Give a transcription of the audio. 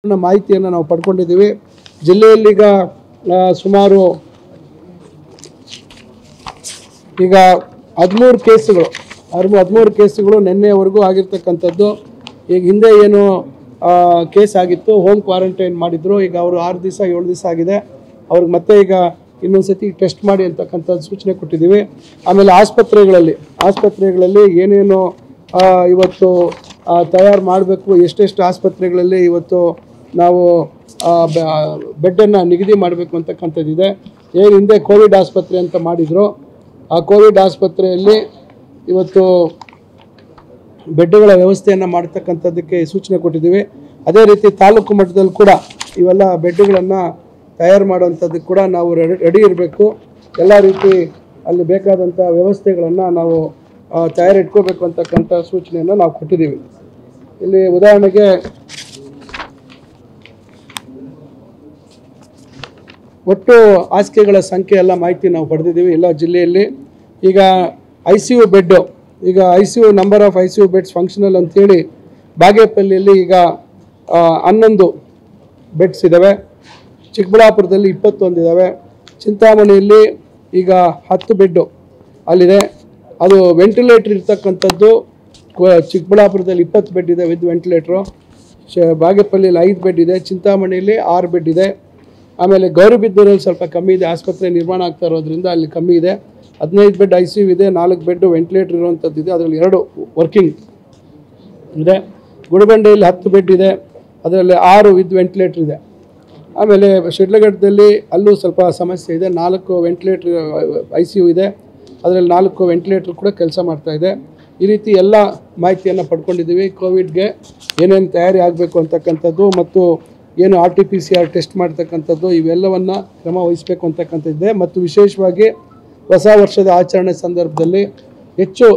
ಮಾಹಿತಿಯನ್ನು ನಾವು ಪಡ್ಕೊಂಡಿದ್ದೀವಿ. ಜಿಲ್ಲೆಯಲ್ಲಿ ಸುಮಾರು 13 ಕೇಸುಗಳು ನಿನ್ನೆವರೆಗೂ ಆಗಿರ್ತಕ್ಕಂಥದ್ದು. ಈಗ ಹಿಂದೆ ಏನು ಕೇಸ್ ಆಗಿತ್ತು, ಹೋಮ್ ಕ್ವಾರಂಟೈನ್ ಮಾಡಿದ್ರು. ಈಗ ಅವರು 6 ದಿವಸ 7 ದಿವಸ ಆಗಿದೆ. ಅವ್ರಿಗೆ ಮತ್ತೆ ಈಗ ಇನ್ನೊಂದ್ಸತಿ ಟೆಸ್ಟ್ ಮಾಡಿ ಅಂತಕ್ಕಂಥದ್ದು ಸೂಚನೆ ಕೊಟ್ಟಿದ್ದೀವಿ. ಆಮೇಲೆ ಆಸ್ಪತ್ರೆಗಳಲ್ಲಿ ಏನೇನು ಇವತ್ತು ತಯಾರು ಮಾಡಬೇಕು, ಎಷ್ಟೆಷ್ಟು ಆಸ್ಪತ್ರೆಗಳಲ್ಲಿ ಇವತ್ತು ನಾವು ಬೆಡ್ಡನ್ನು ನಿಗದಿ ಮಾಡಬೇಕು ಅಂತಕ್ಕಂಥದ್ದಿದೆ. ಏನು ಹಿಂದೆ ಕೋವಿಡ್ ಆಸ್ಪತ್ರೆ ಅಂತ ಮಾಡಿದ್ರು, ಆ ಕೋವಿಡ್ ಆಸ್ಪತ್ರೆಯಲ್ಲಿ ಇವತ್ತು ಬೆಡ್ಗಳ ವ್ಯವಸ್ಥೆಯನ್ನು ಮಾಡ್ತಕ್ಕಂಥದ್ದಕ್ಕೆ ಸೂಚನೆ ಕೊಟ್ಟಿದ್ದೀವಿ. ಅದೇ ರೀತಿ ತಾಲೂಕು ಮಟ್ಟದಲ್ಲಿ ಕೂಡ ಇವೆಲ್ಲ ಬೆಡ್ಗಳನ್ನು ತಯಾರು ಮಾಡುವಂಥದ್ದಕ್ಕೆ ಕೂಡ ನಾವು ರೆಡಿ ಇರಬೇಕು. ಎಲ್ಲ ರೀತಿ ಅಲ್ಲಿ ಬೇಕಾದಂಥ ವ್ಯವಸ್ಥೆಗಳನ್ನು ನಾವು ತಯಾರಿಟ್ಕೋಬೇಕು ಅಂತಕ್ಕಂಥ ಸೂಚನೆಯನ್ನು ನಾವು ಕೊಟ್ಟಿದ್ದೀವಿ. ಇಲ್ಲಿ ಉದಾಹರಣೆಗೆ ಒಟ್ಟು ಹಾಸಿಗೆಗಳ ಸಂಖ್ಯೆ ಎಲ್ಲ ಮಾಹಿತಿ ನಾವು ಪಡೆದಿದ್ದೀವಿ ಎಲ್ಲ ಜಿಲ್ಲೆಯಲ್ಲಿ. ಈಗ ICU ಬೆಡ್ಡು, ಈಗ ICU number of ICU beds functional ಅಂಥೇಳಿ ಬಾಗೇಪಲ್ಲಿಯಲ್ಲಿ ಈಗ 11 ಬೆಡ್ಸ್ ಇದ್ದಾವೆ. ಚಿಕ್ಕಬಳ್ಳಾಪುರದಲ್ಲಿ 21 ಇದ್ದಾವೆ. ಚಿಂತಾಮಣಿಯಲ್ಲಿ ಈಗ 10 ಬೆಡ್ಡು ಅಲ್ಲಿದೆ. ಅದು ವೆಂಟಿಲೇಟ್ರ್ ಇರ್ತಕ್ಕಂಥದ್ದು ಚಿಕ್ಕಬಳ್ಳಾಪುರದಲ್ಲಿ 20 ಬೆಡ್ ಇದೆ ವಿತ್ ವೆಂಟಿಲೇಟ್ರು. ಬಾಗೇಪಲ್ಲಿಯಲ್ಲಿ 5 ಬೆಡ್ ಇದೆ. ಚಿಂತಾಮಣಿಯಲ್ಲಿ 6 ಬೆಡ್ ಇದೆ. ಆಮೇಲೆ ಗೌರಿಬಿದನೂರಲ್ಲಿ ಸ್ವಲ್ಪ ಕಮ್ಮಿ ಇದೆ, ಆಸ್ಪತ್ರೆ ನಿರ್ಮಾಣ ಆಗ್ತಾ ಇರೋದ್ರಿಂದ ಅಲ್ಲಿ ಕಮ್ಮಿ ಇದೆ. 15 ಬೆಡ್ ICU ಇದೆ, 4 ಬೆಡ್ ವೆಂಟಿಲೇಟರ್ ಇರುವಂಥದ್ದು ಇದೆ, ಅದರಲ್ಲಿ 2 ವರ್ಕಿಂಗ್ ಇದೆ. ಗುಡಿಬಂಡೆಯಲ್ಲಿ 10 ಬೆಡ್ ಇದೆ, ಅದರಲ್ಲಿ 6 ವಿತ್ ವೆಂಟಿಲೇಟರ್ ಇದೆ. ಆಮೇಲೆ ಶಿಡ್ಲಘಟ್ಟದಲ್ಲಿ ಅಲ್ಲೂ ಸ್ವಲ್ಪ ಸಮಸ್ಯೆ ಇದೆ, 4 ವೆಂಟಿಲೇಟರ್ ICU ಇದೆ, ಅದರಲ್ಲಿ 4 ವೆಂಟಿಲೇಟರ್ ಕೂಡ ಕೆಲಸ ಮಾಡ್ತಾ ಇದೆ. ಈ ರೀತಿ ಎಲ್ಲ ಮಾಹಿತಿಯನ್ನು ಪಡ್ಕೊಂಡಿದ್ದೀವಿ. ಕೋವಿಡ್ಗೆ ಏನೇನು ತಯಾರಿ ಆಗಬೇಕು ಅಂತಕ್ಕಂಥದ್ದು ಮತ್ತು ಏನು RT-PCR ಟೆಸ್ಟ್ ಮಾಡ್ತಕ್ಕಂಥದ್ದು ಇವೆಲ್ಲವನ್ನು ಕ್ರಮ ವಹಿಸಬೇಕು ಅಂತಕ್ಕಂಥದ್ದಿದೆ. ಮತ್ತು ವಿಶೇಷವಾಗಿ ಹೊಸ ವರ್ಷದ ಆಚರಣೆ ಸಂದರ್ಭದಲ್ಲಿ ಹೆಚ್ಚು